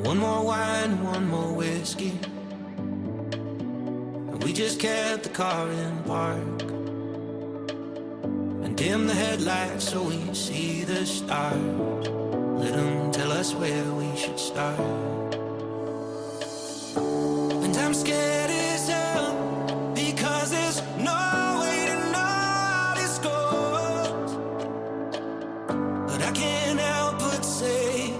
One more wine, one more whiskey, and we just kept the car in park and dim the headlights so we see the stars. Let them tell us where we should start. And I'm scared as hell because there's no way to know how this goes. But I can't help but say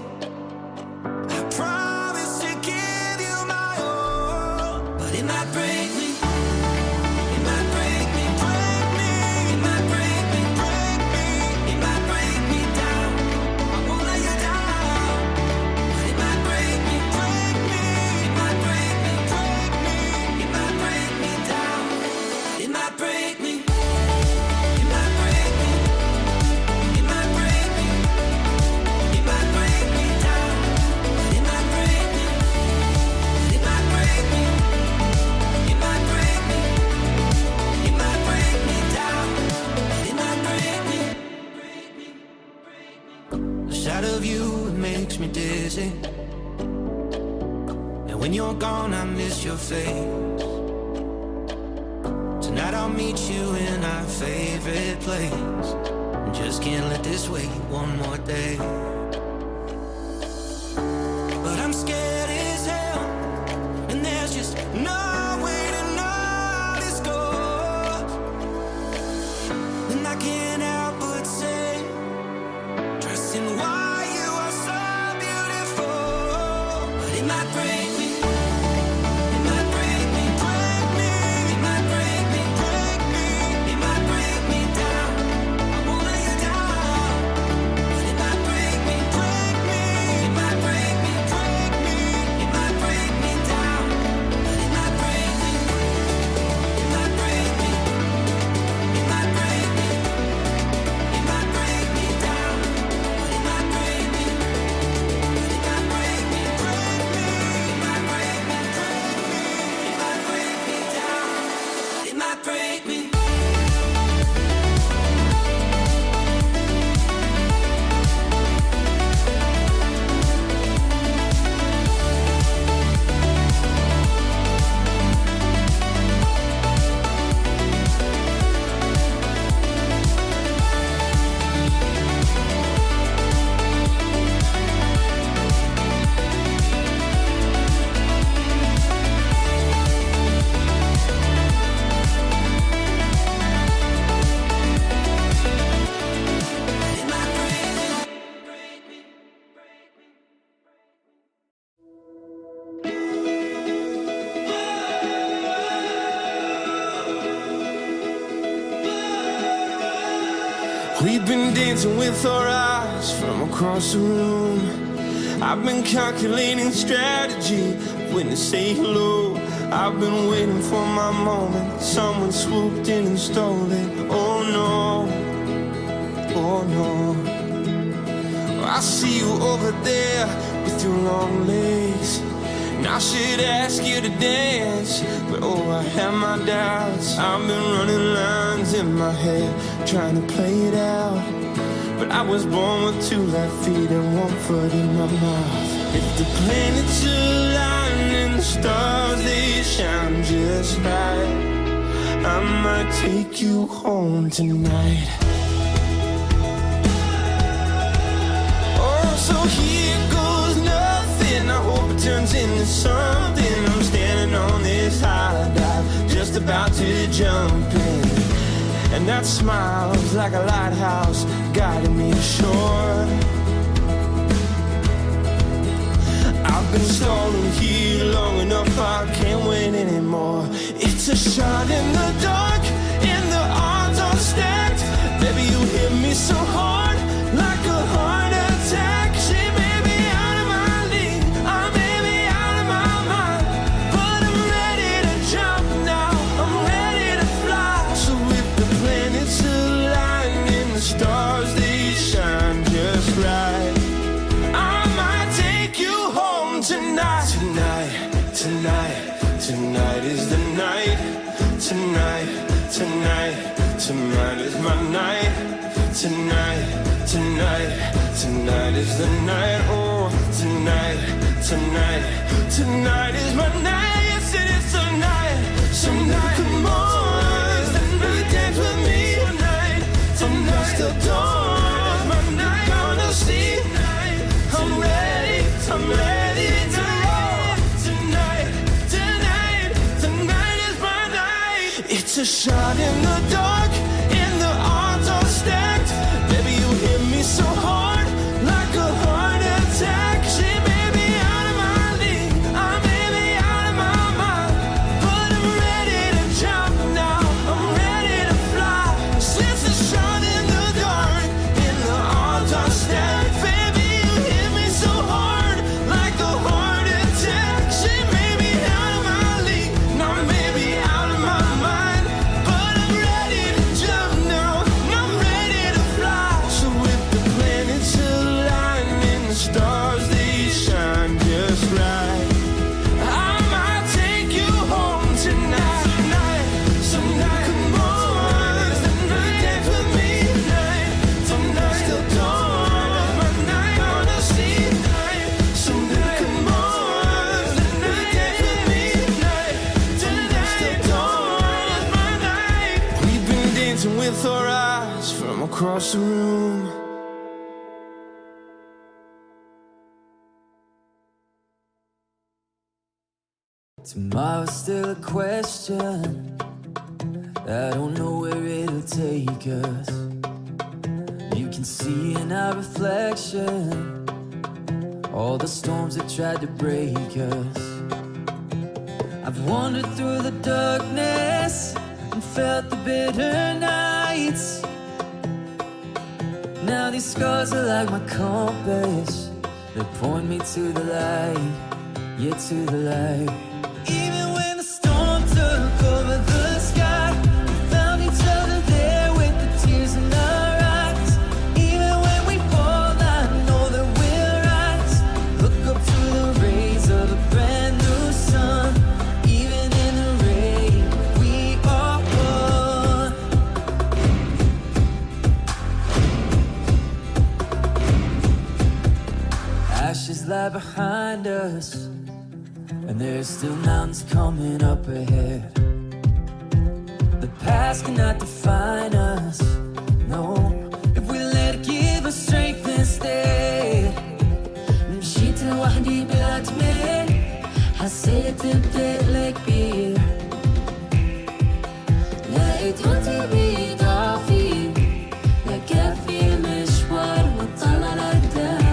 I promise to give you my all. But it might break me. It might break me, break me. It might break me, break me. It might break me down. I won't let you down. But it might break me, break me. It might break me, break me. It might break me down. It might break me. It might break me. It might break me. It might break me down. But it might break me. It might break me. It might break me. It might break me down. But it might break me. The sight of you, it makes me dizzy. And when you're gone, I miss your face. Tonight I'll meet you in our favorite place. Just can't let this wait one more day. But I'm scared as hell, and there's just no way to know how this goes. And I can't help but say, trusting why you are so beautiful. But it might break me. It might break me, break me. It might break me, break me. It might break me down. I won't let you down. But it might break me, break me. It might break me, break me. It might break me down. But it might break me. It might break me. It might break me. It might break me down. But it might break me. But it might break me, break me. It might break me, break me. It might break me down. It might break me. It might break me. Break me. Break me. We've been dancing with our eyes from across the room. I've been calculating strategy when to say hello. I've been waiting for my moment. Someone swooped in and stole it. Oh no, oh no. I see you over there with your long legs. And I should ask you to dance, but oh, I have my doubts. I've been running lines in my head, trying to play it out. But I was born with two left feet and one foot in my mouth. If the planets align and the stars, they shine just right, I might take you home tonight. Oh, so here goes nothing. I hope it turns into something. I'm standing on this high dive, just about to jump in. And that smile's like a lighthouse guiding me to shore. I've been stalling here long enough, I can't wait anymore. It's a shot in the dark, and the odds are stacked. Baby, you hit me so hard, like a heart attack. She made me out of my league, I made me out of my mind. But I'm ready to jump now, I'm ready to fly. So if the planets align and the stars, they shine just right, I might take you home tonight. Tonight, tonight, tonight is the night. Tonight, tonight, tonight is my night. Tonight, tonight, tonight is the night. Oh, tonight, tonight. Tonight is my night, yes it is tonight. Tonight, come on, we dance with me tonight. Tonight till dawn, my night, gonna see. I'm ready to roll. Tonight, tonight, tonight is my night. It's a shot in the dark, and the odds are stacked. Baby, you hit me so hard, like a heart attack. She made me out of my league, I may be out of my mind, but I'm ready to jump now, I'm ready to fly. Since the shot in the dark, and the odds are stacked. Baby, you hit me so hard, like a heart attack. She made me out of my league, now maybe out of my mind, but I'm ready to jump now, I'm ready to fly. So if the planets align and the stars they shine just right, I might take you home tonight. Tonight, come on, dance with me tonight. Tonight till dawn, my night, gonna see. Tonight, come on, dance with me tonight. Tonight till dawn, my night. We've been dancing with our eyes from across the room. Tomorrow's still a question. I don't know where it'll take us. You can see in our reflection all the storms that tried to break us. I've wandered through the darkness and felt the bitter nights. Now these scars are like my compass, they point me to the light, yeah, to the light. Even when the storm took over the sky, we found each other there with the tears in our eyes. Even when we fall, I know that we'll rise. Look up to the rays of a brand new sun. Even in the rain, we are one. Ashes lie behind us, and there's still mountains coming up ahead. The past cannot define us, no, if we let it give us strength instead. مشيت لوحدي بلا تمل، حسيت بتقلك كبير، لقيت روحي بضعفي، لا كافي المشوار وطلع لقدام.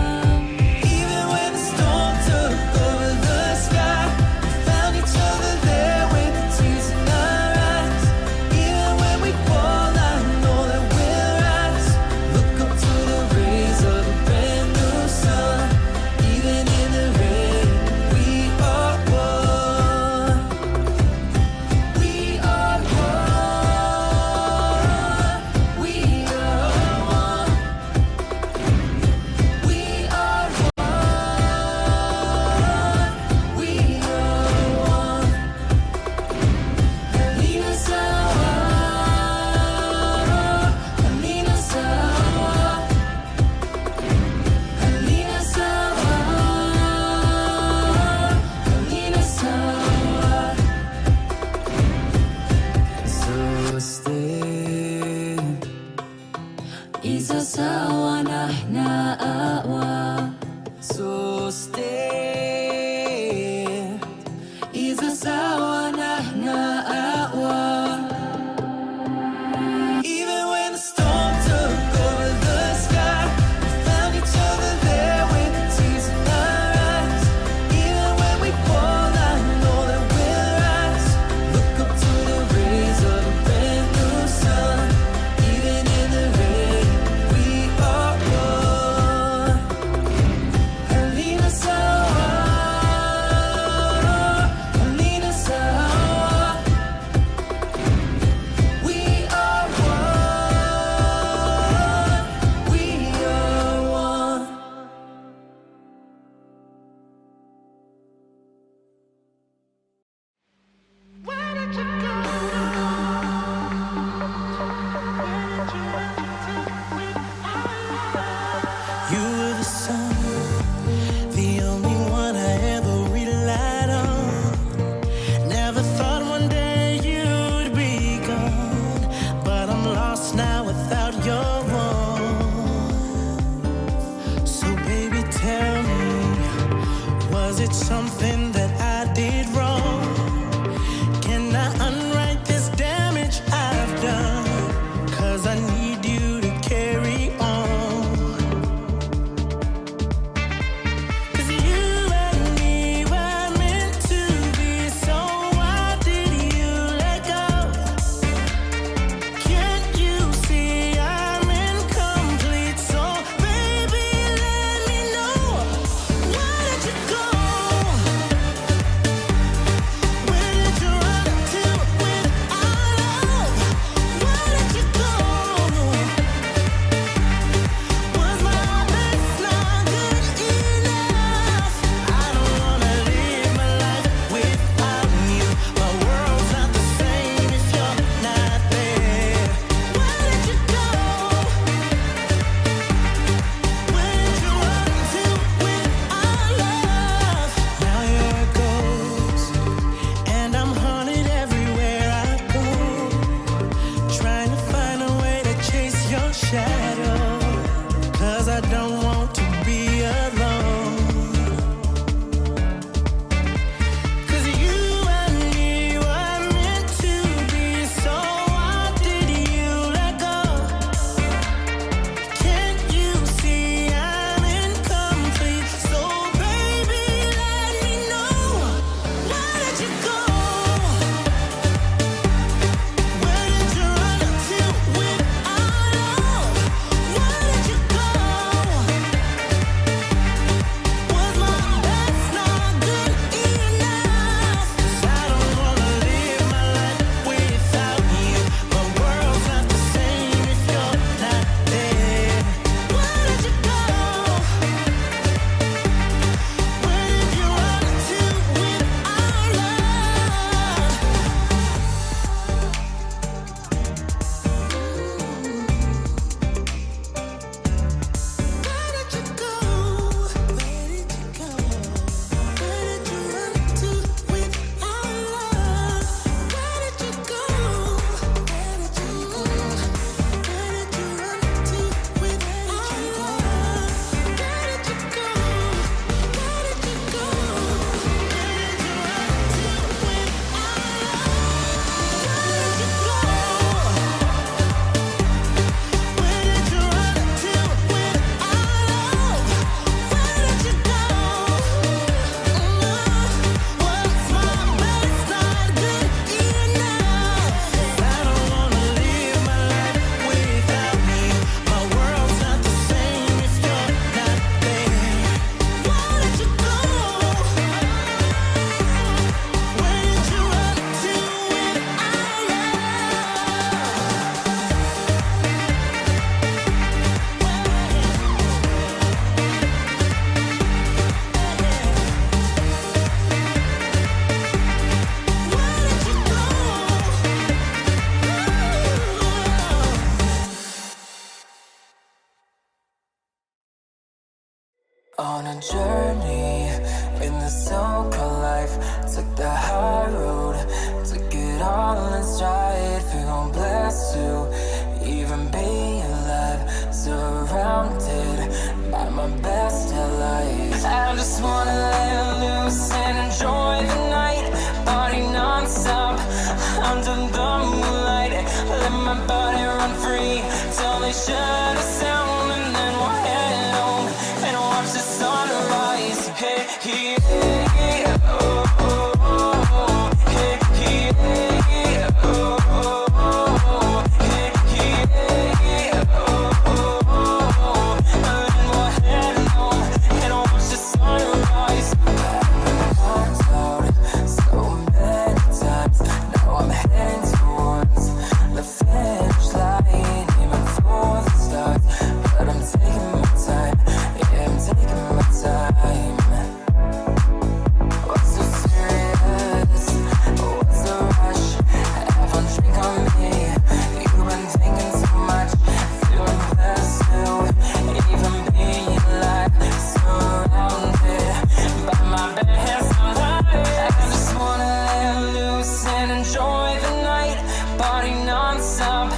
something that I did wrong? Can I unwrite this damage I've done? 'Cause I need you to carry on. 'Cause you and me were meant to be, so why did you let go? Can't you see I'm incomplete? So baby, let me know. Why did you go? Where did you run to with our love? Why did you go? Was my best not good enough? I don't wanna live my life without you. My world's not the same if you're not there. Why did you go? Where did you run to with our love? Now you're a ghost, and I'm haunted everywhere I go, trying to find a way to chase your shadow. 'Cause I don't want to be alone. 'Cause you and me were meant to be, so why did you let go? Can't you see I'm incomplete? So baby, let me know. Why did you go? Where did you run to with our love? Why did you go? Was my best not good enough? 'Cause I don't wanna live my life without you. My world's not the same if you're not there. Why did you go? Where did you run to with our love? Where did you go? Where did you go? Where did you run to with our love? Where did you go? Where did you go? Where did you run to with our love? Where did you go? Where did you go? Where did you run to with our love? Where did you go? Where did you run to with our love? Where did you go? Was my best not good enough? I don't wanna live my life without you. My world's not the same if you're not there. Why did you go? Where did you run to with our On a journey in the so-called life, took the high road, took it all in stride. Feel blessed to even be alive, surrounded by my best life. I just wanna let loose and enjoy the night, party non-stop under the moonlight. Let my body run free till they shut us down, and then we'll head home and watch the sunrise. Hey, yeah, oh, oh, oh. Hey, yeah, oh, oh, oh. Hey, yeah, oh, oh, oh. And then we'll head home and watch the sunrise. I've been out so many times. Now I'm heading towards the finish line, aiming for the stars. But I'm taking my time, yeah, I'm taking my time. What's so serious? What's the rush? Have one drink on me. You've been thinking too much. Feeling blessed to even be alive, surrounded by my best life. I just wanna let loose and enjoy the night, party non-stop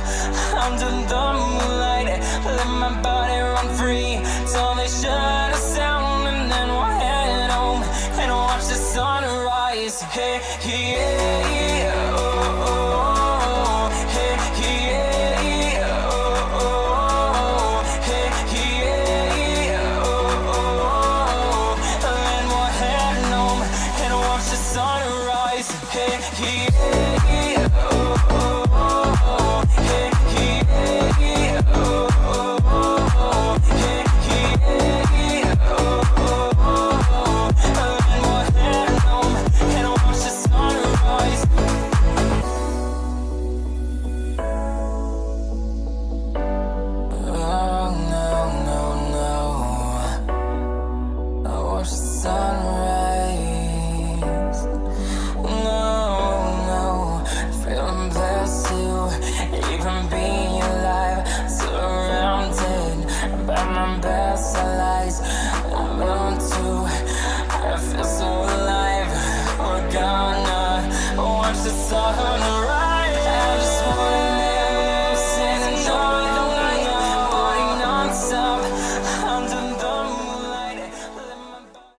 under the moonlight. Let my body run free till they shut us down, and then we'll head home and watch sunrise. No, feeling blessed to even be alive, surrounded by my best allies. I'm on to, I feel so alive. We're gonna watch the sunrise.